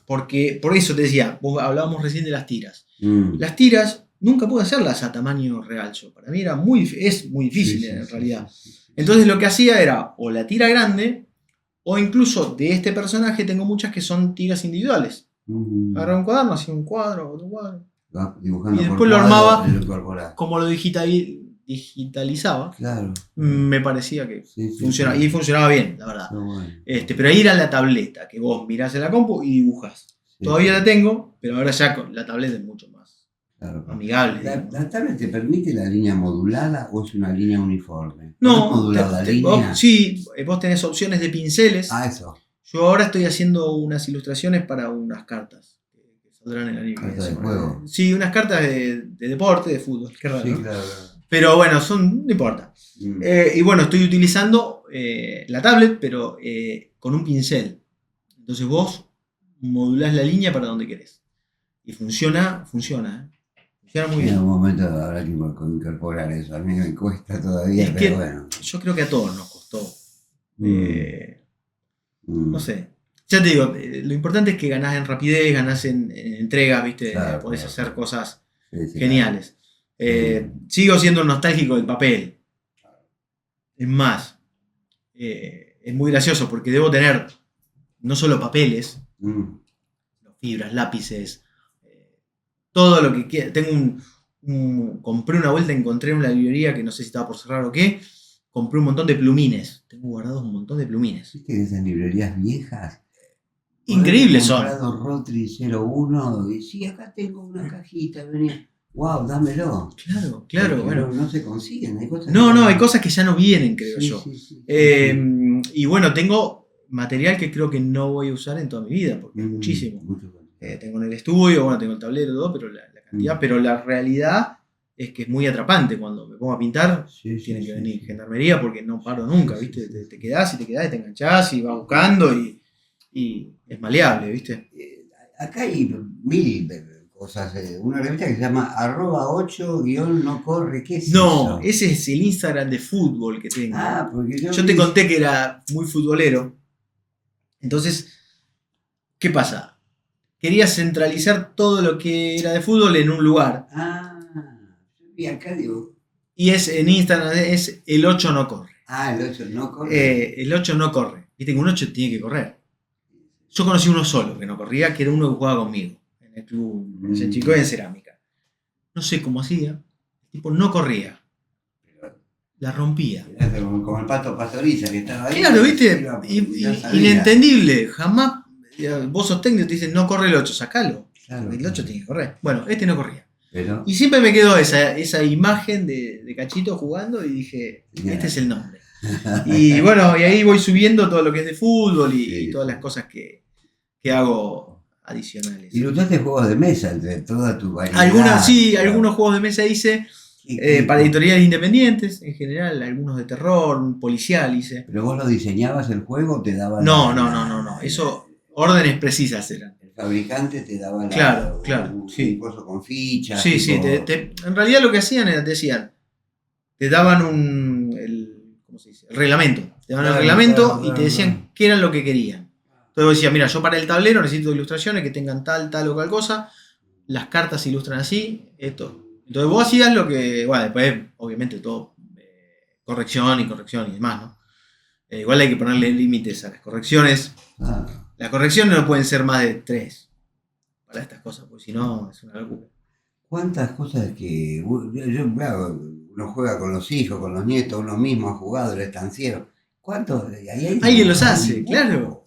Porque, por eso te decía, hablábamos recién de las tiras. Las tiras nunca pude hacerlas a tamaño real yo. Para mí es muy difícil en realidad. Entonces lo que hacía era o la tira grande, o incluso de este personaje tengo muchas que son tiras individuales. Agarraba un cuaderno, hacía un cuadro, otro cuadro. Dibujando y después lo armaba, lo como lo digitalizaba. Claro. Me parecía que funcionaba. Y funcionaba bien, la verdad. Bueno. Pero ahí era la tableta, que vos mirás en la compu y dibujás. Todavía la tengo, pero ahora ya con la tableta es mucho más amigable. ¿La tablet te permite la línea modulada o es una línea uniforme? No, modular la línea? Vos tenés opciones de pinceles. Eso. Yo ahora estoy haciendo unas ilustraciones para unas cartas que saldrán en el anime. ¿Cartas de juego? Sí, unas cartas de deporte, de fútbol. Qué raro. Sí, claro. Pero bueno, no importa. Y bueno, estoy utilizando la tablet, pero con un pincel. Entonces vos modulás la línea para donde querés. Y funciona. Funciona muy bien. En un momento habrá que incorporar eso. A mí me cuesta todavía, pero bueno. Yo creo que a todos nos costó. No sé. Ya te digo, lo importante es que ganás en rapidez, ganás en entregas, ¿viste? Claro, podés hacer cosas sí, geniales. Sigo siendo nostálgico del papel. Es más, es muy gracioso porque debo tener no solo papeles, fibras, lápices, todo lo que quiera. Compré una vuelta, encontré en una librería que no sé si estaba por cerrar o qué. Compré un montón de plumines. Tengo guardados un montón de plumines. ¿Viste que esas librerías viejas? Increíbles son. He comprado Rotary 01 y sí, acá tengo una cajita, venía. Wow, dámelo. Claro, bueno. No se consiguen, hay cosas. Hay cosas que ya no vienen, creo yo. Sí. Y bueno, tengo material que creo que no voy a usar en toda mi vida, porque es muchísimo. Tengo en el estudio, bueno, tengo el tablero y todo, pero la cantidad, pero la realidad es que es muy atrapante. Cuando me pongo a pintar, tienen que venir gendarmería porque no paro nunca, ¿viste? Te quedás y te enganchás y vas buscando y es maleable, ¿viste? Acá hay 1000 cosas. Una revista que se llama @8_ no corre. ¿Qué es eso? No, ese es el Instagram de fútbol que tengo. Porque yo te conté que era muy futbolero. Entonces, ¿qué pasa? Quería centralizar todo lo que era de fútbol en un lugar. Y acá digo. Y en Instagram es el 8 no corre. El 8 no corre. El 8 no corre. Viste que un 8 tiene que correr. Yo conocí uno solo que no corría, que era uno que jugaba conmigo. En el club, en Chico, en cerámica. No sé cómo hacía. El tipo no corría. la rompía. Era como el Pato Pastoriza que estaba ahí. Claro, viste, Ya sabía. inentendible. Jamás vos sos técnico y te dicen no corre el 8, sacalo. Claro, El 8 tiene que correr. Bueno, este no corría. Pero, Y siempre me quedó esa imagen de Cachito jugando y dije, Ya. este es el nombre. Y bueno, y ahí voy subiendo todo lo que es de fútbol y Sí. todas las cosas que hago adicionales. ilustraste juegos de mesa entre toda tu variedad. Algunos juegos de mesa hice Sí, para editoriales independientes, en general, algunos de terror, un policial hice. ¿Pero vos lo diseñabas el juego o te daban? No. Eso, órdenes precisas eran. El fabricante te daba Claro, un sí. coso con fichas. Sí, tipo- en realidad lo que hacían era, te daban ¿cómo se dice? El reglamento. Te daban el Claro, reglamento claro, y te claro, decían claro. qué era lo que querían. Entonces vos decías, mira, yo para el tablero necesito ilustraciones que tengan tal o cual cosa. Las cartas se ilustran así, esto. Entonces vos hacías lo que, bueno, después obviamente todo corrección y demás, ¿no? Igual hay que ponerle límites a las correcciones. Ah, Las correcciones no pueden ser más de 3 para estas cosas, porque si no es una locura. ¿Cuántas cosas que claro, uno juega con los hijos, con los nietos, uno mismo ha jugado el estanciero? ¿Cuántos? Alguien los hace, claro.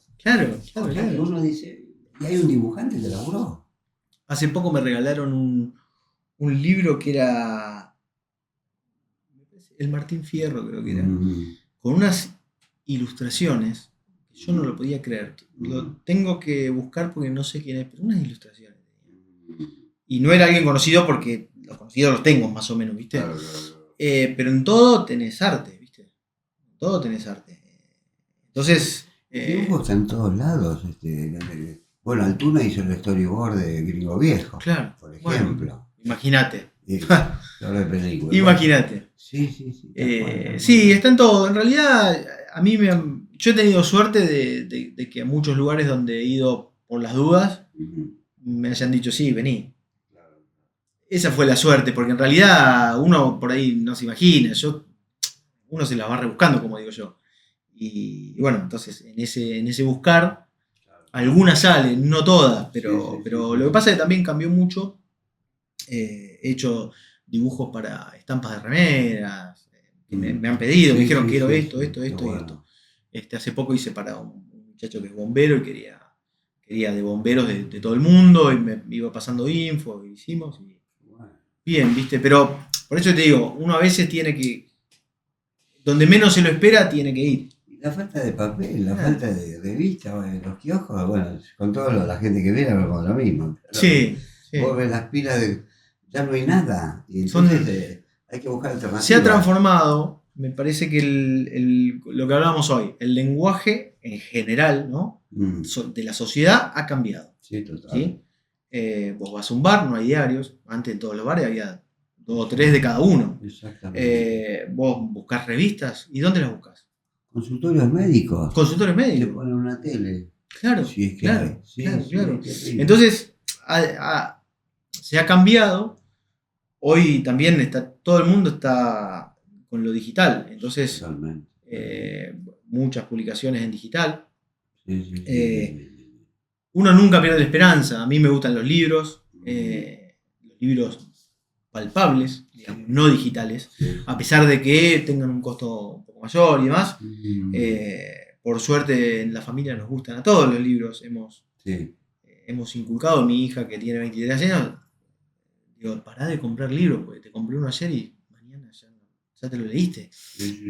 Uno dice, ¿y hay un dibujante que laburó? Hace poco me regalaron un libro que era el Martín Fierro, creo que era, con unas ilustraciones que yo no lo podía creer. Lo tengo que buscar porque no sé quién es, pero unas ilustraciones. Y no era alguien conocido porque los conocidos los tengo más o menos, ¿viste? Claro. Pero en todo tenés arte, ¿viste? En todo tenés arte. Entonces... El dibujo está en todos lados. Bueno, Altuna hizo el storyboard de Gringo Viejo, Claro, por ejemplo. bueno, imagínate. Sobre película. Imagínate. Sí. Sí, está en todo. En realidad, yo he tenido suerte de que a muchos lugares donde he ido por las dudas me hayan dicho, sí, vení. Esa fue la suerte, porque en realidad uno por ahí no se imagina. Uno se la va rebuscando, como digo yo. Y bueno, entonces en ese buscar, algunas salen, no todas, pero lo que pasa es que también cambió mucho. He hecho dibujos para estampas de remeras, que me han pedido, me dijeron quiero esto y esto. Hace poco hice para un muchacho que es bombero y quería de bomberos de todo el mundo y me iba pasando info, y hicimos. Bien, ¿viste? Pero por eso te digo, uno a veces tiene que, donde menos se lo espera, tiene que ir. La falta de papel, la falta de revista, los kioscos, bueno, con toda la gente que viene hablamos lo mismo. Sí. Vos ves las pilas ya no hay nada. Y entonces hay que buscar alternativas. Se ha transformado, me parece que lo que hablábamos hoy, el lenguaje en general, ¿no? De la sociedad ha cambiado. Sí, total. ¿Sí? Vos vas a un bar, no hay diarios. Antes en todos los bares había 2 o 3 de cada uno. Exactamente. Vos buscás revistas. ¿Y dónde las buscás? Consultorios médicos. Consultores Le médicos. ponen una tele. Claro, Sí, es que claro, hay. claro. Entonces, se ha cambiado. Hoy también todo el mundo está con lo digital. Entonces, muchas publicaciones en digital. Uno nunca pierde la esperanza. A mí me gustan los libros palpables, digamos, no digitales, a pesar de que tengan un costo un poco mayor y demás. Por suerte en la familia nos gustan a todos los libros. Hemos inculcado a mi hija que tiene 23 años. Digo, pará de comprar libros, porque te compré uno ayer y mañana ya te lo leíste.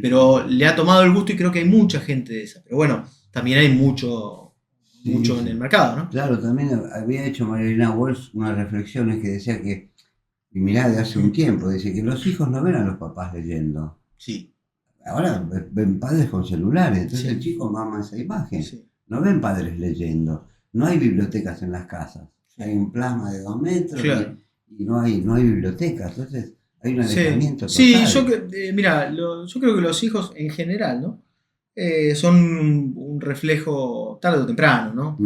Pero le ha tomado el gusto y creo que hay mucha gente de esa. Pero bueno, también hay mucho en el mercado, ¿no? Claro, también había hecho Marilena Walsh unas reflexiones que decía que, y mirá, de hace un tiempo, dice que los hijos no ven a los papás leyendo. Sí. Ahora ven padres con celulares, entonces el chico mama esa imagen. No ven padres leyendo. No hay bibliotecas en las casas. Hay un plasma de 2 metros y no hay biblioteca. Entonces hay un alejamiento total. Sí, yo creo que los hijos en general, ¿no? Son un reflejo tarde o temprano, ¿no?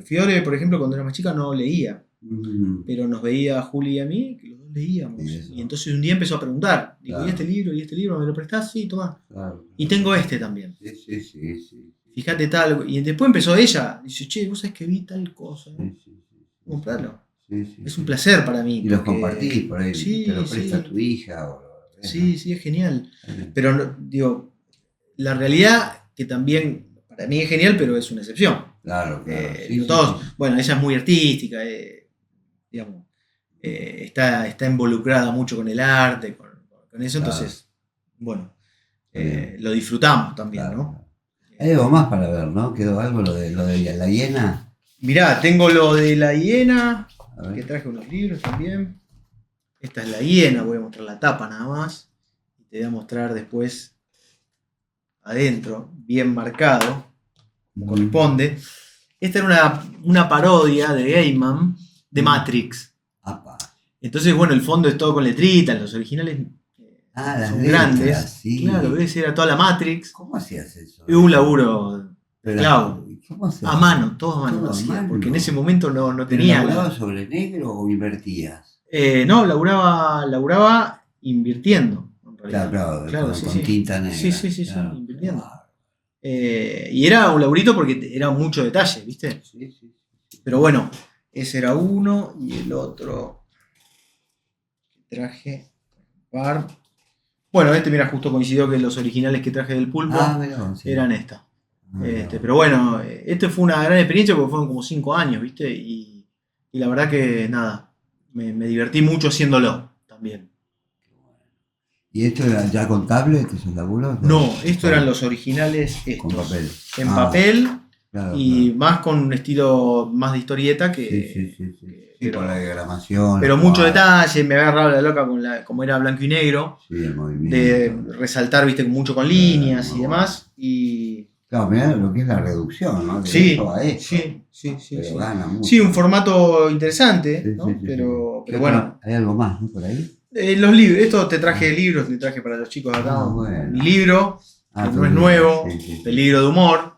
Fiore, por ejemplo, cuando era más chica no leía, pero nos veía a Juli y a mí, que los dos leíamos. Y entonces un día empezó a preguntar, digo, ¿y este libro? ¿Me lo prestás? Sí, tomá. Y tengo este también. Sí. Fíjate tal, y después empezó ella, dice, che, vos sabés que vi tal cosa, comprarlo. Es un placer para mí. Y los compartís por ahí, te lo presta tu hija. Sí, sí, es genial. Pero, digo, la realidad que también para mí es genial, pero es una excepción. Claro, claro. No todos, bueno, ella es muy artística, digamos, está involucrada mucho con el arte, con eso, Claro. entonces, bueno, lo disfrutamos también, Claro, ¿no? claro. Hay algo más para ver, ¿no? ¿Quedó algo lo de la hiena? Mirá, tengo lo de la hiena, A ver. que traje unos libros también. Esta es la hiena, voy a mostrar la tapa nada más. Y te voy a mostrar después adentro, bien marcado, como corresponde. Esta era una parodia de Gaiman de Matrix. Apa. Entonces, bueno, el fondo es todo con letritas, los originales Las son letras, grandes. sí. Claro, ves, era toda la Matrix. ¿Cómo hacías eso? Es un laburo Pero esclavo. ¿cómo hacías? A mano, todo a mano Todo lo a hacía, mano. porque en ese momento no ¿Pero tenía laburabas sobre negro o invertías? No, laburaba invirtiendo, en realidad. Claro, con tinta negra. Sí, sí, Claro. invirtiendo. Y era un laburito porque era mucho detalle, ¿viste? Sí, sí. Pero bueno, ese era uno y el otro que traje. Par. Bueno, este, mira, justo coincidió que los originales que traje del pulpo Mirá, sí. eran esta. Mirá. Pero bueno, este fue una gran experiencia porque fueron como 5 años, ¿viste? Y la verdad que nada, me divertí mucho haciéndolo también. ¿Y esto era ya contable, esos laburos? No, estos eran los originales Con estos. papel. En papel Claro, y más con un estilo más de historieta que. Sí, con la diagramación. Pero mucho detalle, me había agarrado la loca con como era blanco y negro. Sí, el movimiento. De resaltar, viste, mucho con líneas y demás. Y. Claro, mirá lo que es la reducción, ¿no? De Sí, eso a esto. sí. Pero gana mucho. Sí, un formato interesante, Sí, ¿no? sí, pero ¿Qué bueno. Hay algo más, ¿no? Por ahí. Los libros, esto te traje libros, te traje para los chicos acá. Bueno. Mi libro, que no es nuevo, el libro de humor,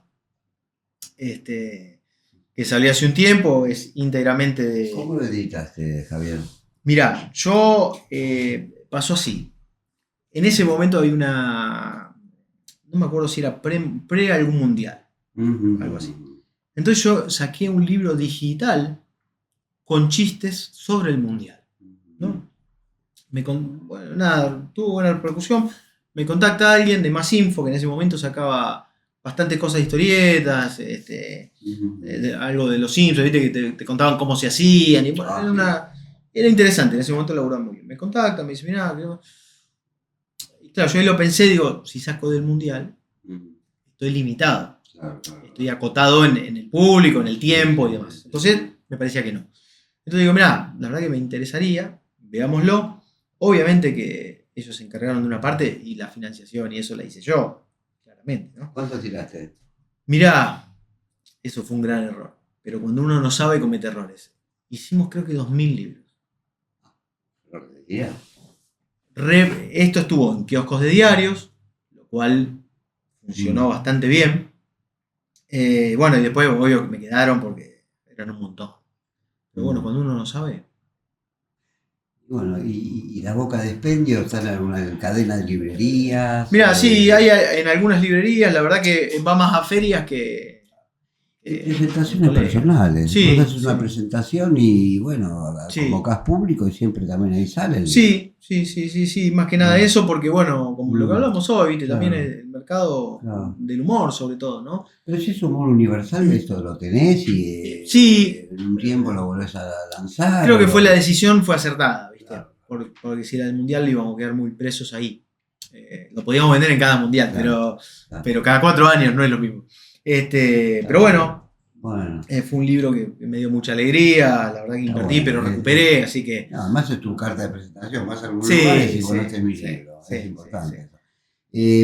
que salió hace un tiempo, es íntegramente de. ¿Cómo lo editaste, Javier? Mirá, yo pasó así. En ese momento había no me acuerdo si era pre algún mundial, algo así. Entonces yo saqué un libro digital con chistes sobre el mundial, ¿no? Bueno, nada, tuvo buena repercusión. Me contacta alguien de Más Info, que en ese momento sacaba bastantes cosas de historietas, algo de los Simpsons, ¿viste? Que te contaban cómo se hacían. Y, bueno, era interesante, en ese momento laburaba muy bien. Me contacta, me dice, mirá, y claro, yo ahí lo pensé, digo, si saco del mundial, estoy limitado. Claro. Estoy acotado en el público, en el tiempo y demás. Entonces, me parecía que no. Entonces digo, mirá, la verdad que me interesaría, veámoslo. Obviamente que ellos se encargaron de una parte y la financiación y eso la hice yo, claramente, ¿no? ¿Cuánto tiraste? Mirá, eso fue un gran error. Pero cuando uno no sabe, comete errores. Hicimos creo que 2000 libros. Esto estuvo en kioscos de diarios, lo cual funcionó bastante bien. Bueno, y después, obvio, que me quedaron porque eran un montón. Pero bueno, cuando uno no sabe. Bueno, y la Boca de Expendio está en alguna cadena de librerías. Mira, sí, hay en algunas librerías, la verdad que va más a ferias que. Presentaciones personales. Sí, vos haces una presentación y bueno, convocás público y siempre también ahí sale. Sí, más que nada eso, porque bueno, como lo que hablamos hoy, ¿viste? También el mercado del humor sobre todo, ¿no? Pero si es humor universal, esto lo tenés y en un tiempo lo volvés a lanzar. Creo que la decisión fue acertada, ¿viste? Claro. Porque si era el mundial íbamos a quedar muy presos ahí. Lo podíamos vender en cada mundial, pero cada 4 años no es lo mismo. Pero bueno, fue un libro que me dio mucha alegría, la verdad que invertí, pero recuperé, así que. Además es tu carta de presentación, vas a algún lugar y conoces mi libro, es importante.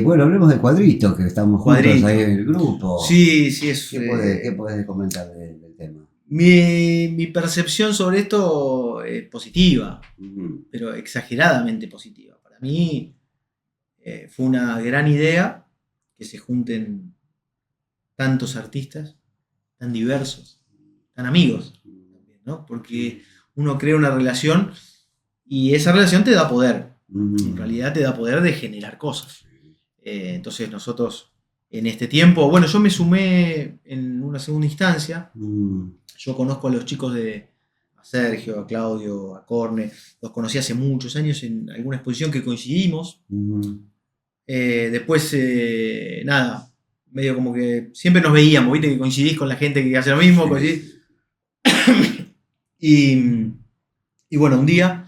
Bueno, hablemos de Cuadrito, que estamos juntos ahí en el grupo. Sí, ¿Qué podés comentar del tema? Mi percepción sobre esto es positiva, pero exageradamente positiva. Para mí fue una gran idea que se junten tantos artistas, tan diversos, tan amigos, ¿no? Porque uno crea una relación y esa relación te da poder. En realidad te da poder de generar cosas. Entonces nosotros en este tiempo, bueno, yo me sumé en una segunda instancia. Yo conozco a los chicos de Sergio, a Claudio, a Corne. Los conocí hace muchos años en alguna exposición que coincidimos. Después, nada, medio como que siempre nos veíamos, viste que coincidís con la gente que hace lo mismo, coincidís. Y bueno, un día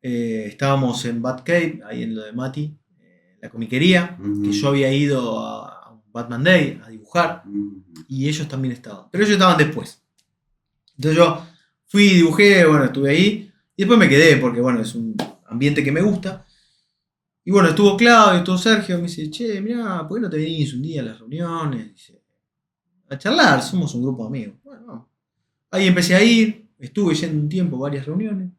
estábamos en Batcave, ahí en lo de Mati, la comiquería, que yo había ido a un Batman Day a dibujar, y ellos también estaban, pero ellos estaban después. Entonces yo fui, dibujé, bueno, estuve ahí, y después me quedé, porque bueno, es un ambiente que me gusta. Y bueno, estuvo Claudio, estuvo Sergio, me dice, che, mirá, ¿por qué no te venís un día a las reuniones? Dice, a charlar, somos un grupo de amigos. Bueno, vamos. Ahí empecé a ir, estuve yendo un tiempo, varias reuniones.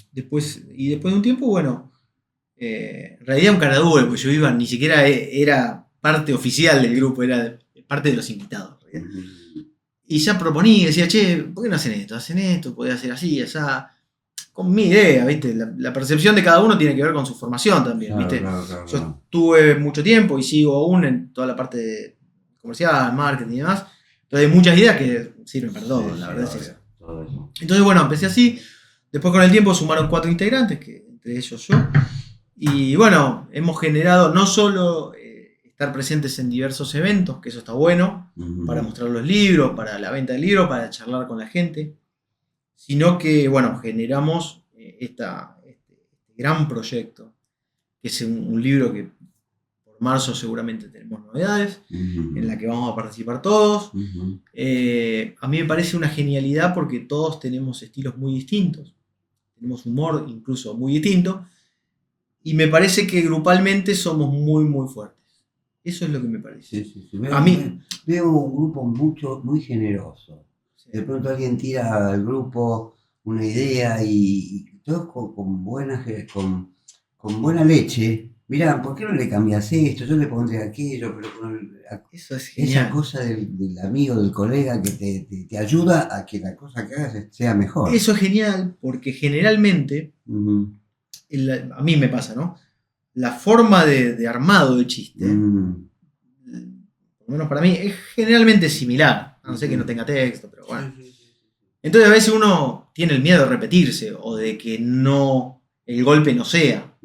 Después de un tiempo, bueno, en realidad un caradura, porque yo iba, ni siquiera era parte oficial del grupo, era parte de los invitados. Y ya proponía, decía, che, ¿por qué no hacen esto? Hacen esto, podés hacer así, esa. Con mi idea, ¿viste? La percepción de cada uno tiene que ver con su formación también, ¿viste? Claro. Yo estuve mucho tiempo y sigo aún en toda la parte de comercial, marketing y demás. Entonces hay muchas ideas que sirven para todo, la verdad es eso. Entonces, bueno, empecé así. Después con el tiempo sumaron 4 integrantes, que entre ellos yo. Y bueno, hemos generado no solo estar presentes en diversos eventos, que eso está bueno, para mostrar los libros, para la venta de libros, para charlar con la gente, sino que, bueno, generamos este gran proyecto, que es un libro que por marzo seguramente tenemos novedades, en la que vamos a participar todos. A mí me parece una genialidad porque todos tenemos estilos muy distintos, tenemos humor incluso muy distinto, y me parece que grupalmente somos muy, muy fuertes. Eso es lo que me parece. Sí. A mí veo un grupo muy generoso. De pronto alguien tira al grupo una idea y todos con buena leche. Mirá, ¿por qué no le cambias esto? Yo le pondré aquello, pero eso es genial. Esa cosa del amigo, del colega que te ayuda a que la cosa que hagas sea mejor. Eso es genial porque generalmente, a mí me pasa, ¿no? La forma de armado de chiste, por lo menos para mí, es generalmente similar. A no ser que no tenga texto, pero bueno. Entonces a veces uno tiene el miedo de repetirse o de que el golpe no sea.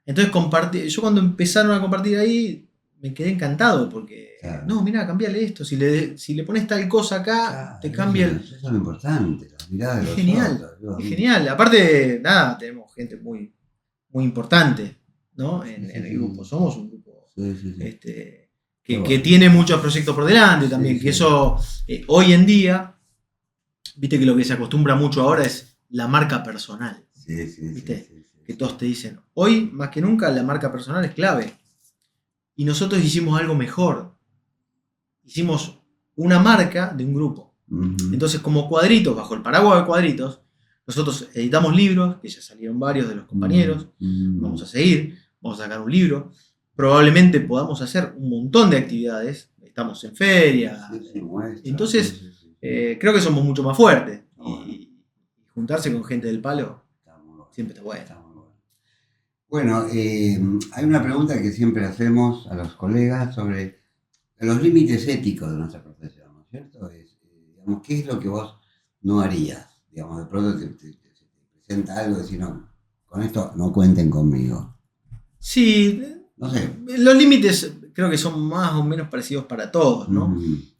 Entonces yo cuando empezaron a compartir ahí me quedé encantado porque, no, mirá, cambiale esto, si le pones tal cosa acá, te cambia el... Eso es lo importante, la mirada de los genial, otros. Es genial. Aparte, nada, tenemos gente muy, muy importante, ¿no? En el grupo. Somos un grupo que tiene muchos proyectos por delante también, que eso hoy en día... Viste que lo que se acostumbra mucho ahora es la marca personal. ¿Viste? Que todos te dicen, hoy más que nunca la marca personal es clave. Y nosotros hicimos algo mejor. Hicimos una marca de un grupo. Entonces, como Cuadritos, bajo el paraguas de Cuadritos, nosotros editamos libros, que ya salieron varios de los compañeros. Vamos a seguir, vamos a sacar un libro. Probablemente podamos hacer un montón de actividades. Estamos en feria. Entonces... creo que somos mucho más fuertes. Y juntarse con gente del palo siempre está bueno. Bueno, hay una pregunta que siempre hacemos a los colegas sobre los límites éticos de nuestra profesión, ¿no es cierto? Digamos, ¿qué es lo que vos no harías? Digamos, de pronto te presenta algo y decís, no, con esto no cuenten conmigo. Sí, no sé. Los límites creo que son más o menos parecidos para todos, ¿no?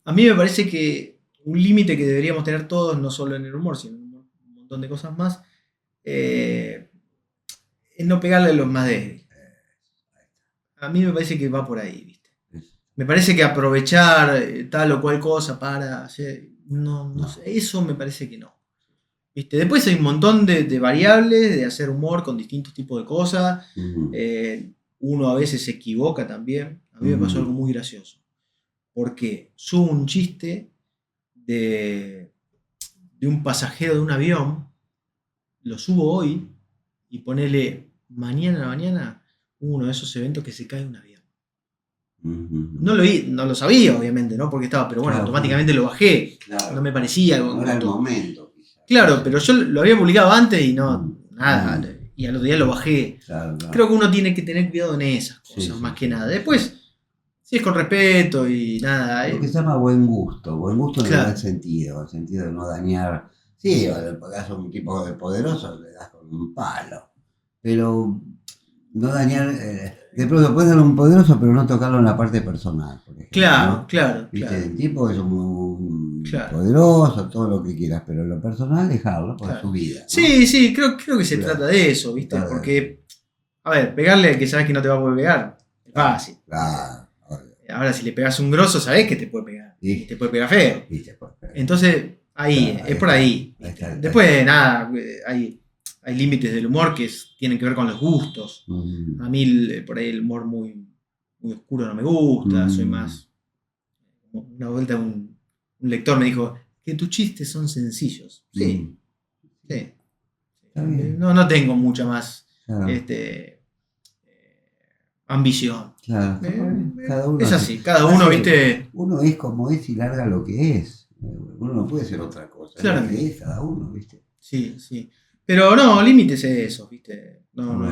A mí me parece que un límite que deberíamos tener todos, no solo en el humor, sino en un montón de cosas más, es no pegarle a los más débiles. A mí me parece que va por ahí, ¿viste? Me parece que aprovechar tal o cual cosa para hacer... No sé, eso me parece que no. ¿Viste? Después hay un montón de variables, de hacer humor con distintos tipos de cosas. Uno a veces se equivoca también. A mí me pasó algo muy gracioso. Porque subo un chiste de un pasajero de un avión, lo subo hoy y ponele mañana a la mañana uno de esos eventos que se cae un avión. No lo sabía, obviamente, ¿no? Porque estaba, pero bueno, automáticamente lo bajé. No me parecía algo. No era el momento. Claro, pero yo lo había publicado antes y nada. Y al otro día lo bajé. Creo que uno tiene que tener cuidado en esas cosas, más que nada. Después, si es con respeto y nada. Lo que se llama buen gusto en el buen sentido, el sentido de no dañar Sí, o le pagás a un tipo de poderoso, le das con un palo. Pero no dañar, de pronto puedes darle a un poderoso, pero no tocarlo en la parte personal, por ejemplo, Claro, ¿no? claro, Viste, claro, el tipo es un claro, poderoso, todo lo que quieras, pero en lo personal dejarlo por su claro. vida, ¿no? Sí, sí, creo que se trata Claro, de eso, ¿viste? está de- Porque, a ver, pegarle al que sabes que no te va a poder pegar, es claro, fácil, ¿viste? claro, obvio. Ahora, si le pegas un grosso, sabés que te puede pegar. Y Y, te puede pegar feo. viste, pues, Entonces, ahí, claro, es por ahí. ahí ¿Viste? está, Después, nada, hay límites del humor que tienen que ver con los gustos. mm, A mí, por ahí, el humor muy oscuro no me gusta. Soy mm, más. Una vuelta un lector me dijo que tus chistes son sencillos. Sí, mm, sí. está bien, No tengo mucha más claro, este, ambición. claro, está muy bien. Cada uno Es así. así, cada uno, Hace, viste, uno es como es y larga lo que es. Uno no puede ser otra cosa, es lo que claramente. es cada uno, ¿viste? Sí, sí. Pero no, límites es eso, viste. No hay Bueno, no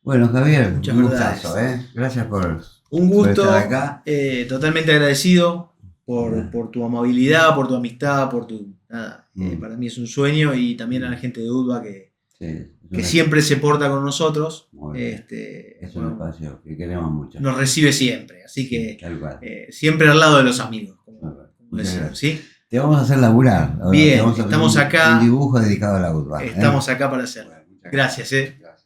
bueno, hay Javier, muchas un gustazo, verdades. ¿eh? Gracias Un por estar gusto, acá. totalmente agradecido Bueno, por tu amabilidad, por tu amistad, por tu. Nada, mm, para mí es un sueño y también a la mm, gente de UDBA sí, que siempre se porta con nosotros. muy bien. Es un Bueno, espacio que queremos mucho. nos recibe siempre. Así Sí, que tal cual. siempre al lado de los amigos, Tal cual. como Muchas decimos, gracias. ¿sí? Te vamos a hacer laburar. Ahora te Bien, vamos a hacer estamos un acá, dibujo dedicado a la urba, ¿eh? estamos acá para hacerlo. Bueno, muchas Gracias, gracias.